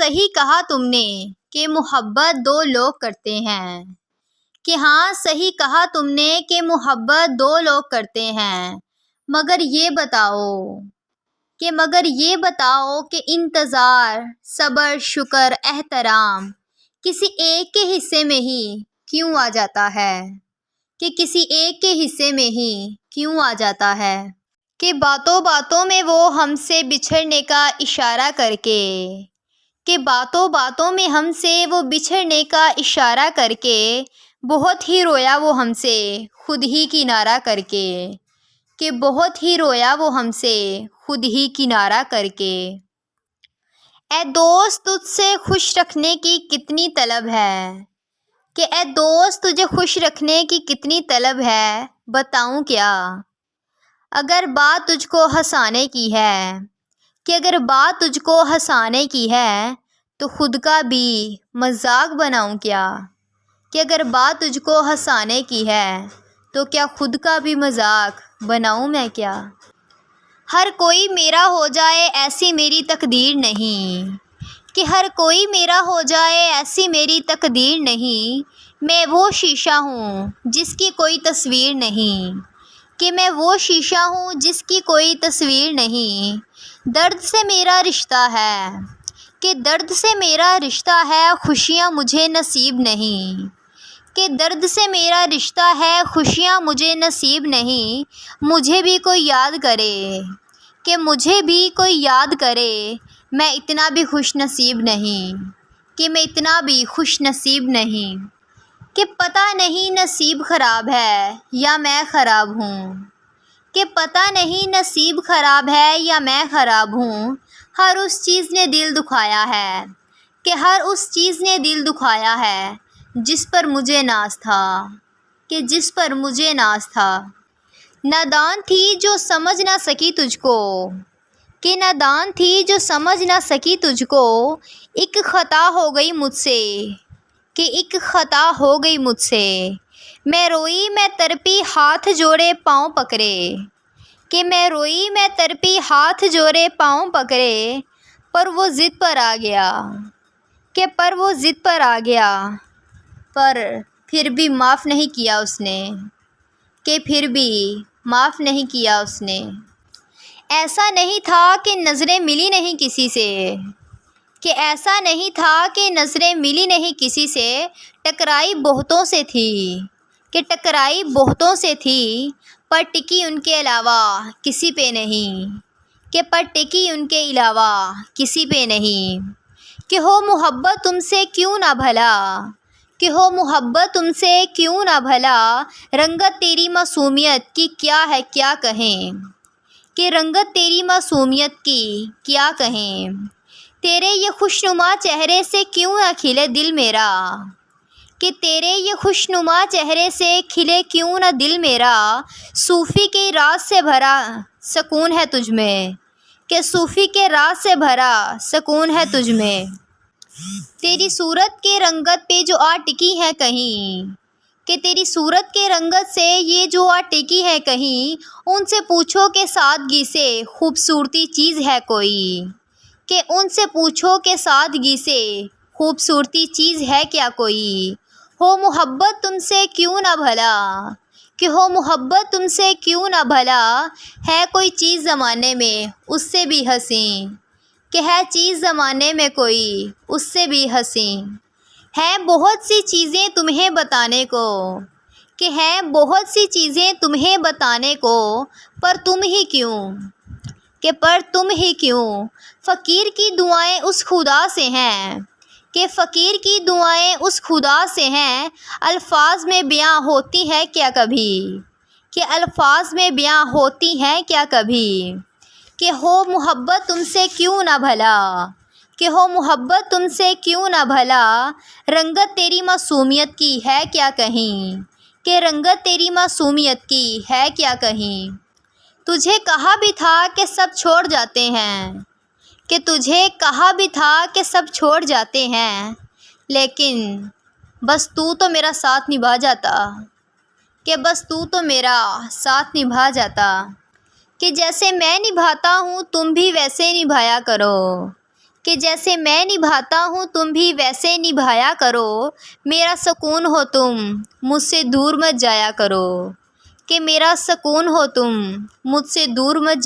صحیح کہا تم نے کہ محبت دو لوگ کرتے ہیں، کہ ہاں صحیح کہا تم نے کہ محبت دو لوگ کرتے ہیں، مگر یہ بتاؤ کہ انتظار، صبر، شکر، احترام کسی ایک کے حصے میں ہی کیوں آ جاتا ہے؟ کہ کسی ایک کے حصے میں ہی کیوں آ جاتا ہے؟ کہ باتوں باتوں میں وہ ہم سے بچھڑنے کا اشارہ کر کے، کہ باتوں باتوں میں ہم سے وہ بچھڑنے کا اشارہ کر کے، بہت ہی رویا وہ ہم سے خود ہی کنارہ کر کے، کہ بہت ہی رویا وہ ہم سے خود ہی کنارہ کر کے۔ اے دوست تجھ سے خوش رکھنے کی کتنی طلب ہے، کہ اے دوست تجھے خوش رکھنے کی کتنی طلب ہے، بتاؤں کیا؟ اگر بات تجھ کو ہنسانے کی ہے، کہ اگر بات تجھ کو ہنسانے کی ہے تو خود کا بھی مذاق بناؤں کیا؟ کہ اگر بات تجھ کو ہنسانے کی ہے تو کیا خود کا بھی مذاق بناؤں میں کیا؟ ہر کوئی میرا ہو جائے ایسی میری تقدیر نہیں، کہ ہر کوئی میرا ہو جائے ایسی میری تقدیر نہیں، میں وہ شیشہ ہوں جس کی کوئی تصویر نہیں، کہ میں وہ شیشہ ہوں جس کی کوئی تصویر نہیں۔ درد سے میرا رشتہ ہے، کہ درد سے میرا رشتہ ہے، خوشیاں مجھے نصیب نہیں، کہ درد سے میرا رشتہ ہے، خوشیاں مجھے نصیب نہیں۔ مجھے بھی کوئی یاد کرے، کہ مجھے بھی کوئی یاد کرے، میں اتنا بھی خوش نصیب نہیں، کہ میں اتنا بھی خوش نصیب نہیں۔ کہ پتہ نہیں نصیب خراب ہے یا میں خراب ہوں، کہ پتہ نہیں نصیب خراب ہے یا میں خراب ہوں۔ ہر اس چیز نے دل دکھایا ہے، کہ ہر اس چیز نے دل دکھایا ہے جس پر مجھے ناز تھا، کہ جس پر مجھے ناز تھا۔ نادان تھی جو سمجھ نہ سکی تجھ کو، کہ نادان تھی جو سمجھ نہ سکی تجھ کو، ایک خطا ہو گئی مجھ سے، کہ ایک خطا ہو گئی مجھ سے۔ میں روئی میں تڑپی ہاتھ جوڑے پاؤں پکڑے، کہ میں روئی میں تڑپی ہاتھ جوڑے پاؤں پکڑے، پر وہ ضد پر آ گیا، کہ پر وہ ضد پر آ گیا، پر پھر بھی معاف نہیں کیا اس نے، کہ پھر بھی معاف نہیں کیا اس نے۔ ایسا نہیں تھا کہ نظریں ملی نہیں کسی سے، کہ ایسا نہیں تھا کہ نظریں ملی نہیں کسی سے، ٹکرائی بہتوں سے تھی، کہ ٹکرائی بہتوں سے تھی، پر ٹکی ان کے علاوہ کسی پہ نہیں، کہ پر ٹکی ان کے علاوہ کسی پہ نہیں۔ کہ ہو محبت تم سے کیوں نہ بھلا، کہ ہو محبت تم سے کیوں نہ بھلا، رنگت تیری معصومیت کی کیا ہے کیا کہیں، کہ رنگت تیری معصومیت کی کیا کہیں۔ تیرے یہ خوشنما چہرے سے کیوں نہ کھلے دل میرا، کہ تیرے یہ خوشنما چہرے سے کھلے کیوں نہ دل میرا۔ صوفی کے راز سے بھرا سکون ہے تجھ میں، کہ صوفی کے راز سے بھرا سکون ہے تجھ میں۔ تیری صورت کے رنگت پہ جو آ ٹکی ہے کہیں، کہ تیری صورت کے رنگت سے یہ جو آ ٹکی ہے کہیں، ان سے پوچھو کہ سادگی سے خوبصورتی چیز ہے کوئی، کہ ان سے پوچھو کہ سادگی سے خوبصورتی چیز ہے کیا کوئی۔ ہو محبت تم سے کیوں نہ بھلا، کہ ہو محبت تم سے کیوں نہ بھلا، ہے کوئی چیز زمانے میں اس سے بھی حسین، کہ ہے چیز زمانے میں کوئی اس سے بھی حسین۔ ہیں بہت سی چیزیں تمہیں بتانے کو، کہ ہیں بہت سی چیزیں تمہیں بتانے کو، پر تم ہی کیوں، کہ پر تم ہی کیوں۔ فقیر کی دعائیں اس خدا سے ہیں، کہ فقیر کی دعائیں اس خدا سے ہیں، الفاظ میں بیاں ہوتی ہے کیا کبھی، کہ الفاظ میں بیاں ہوتی ہیں کیا کبھی۔ کہ ہو محبت تم سے کیوں نہ بھلا، کہ ہو محبت تم سے کیوں نہ بھلا، رنگت تیری معصومیت کی ہے کیا کہیں، کہ رنگت تیری معصومیت کی ہے کیا کہیں۔ تجھے کہا بھی تھا کہ سب چھوڑ جاتے ہیں، کہ تجھے کہا بھی تھا کہ سب چھوڑ جاتے ہیں، لیکن بس تو میرا ساتھ نبھا جاتا، کہ بس تو میرا ساتھ نبھا جاتا، کہ جیسے میں نبھاتا ہوں تم بھی ویسے نبھایا کرو، کہ جیسے میں نبھاتا ہوں تم بھی ویسے نبھایا کرو، میرا سکون ہو تم مجھ سے دور مت جایا کرو، کہ میرا سکون ہو تم مجھ سے دور مت جایا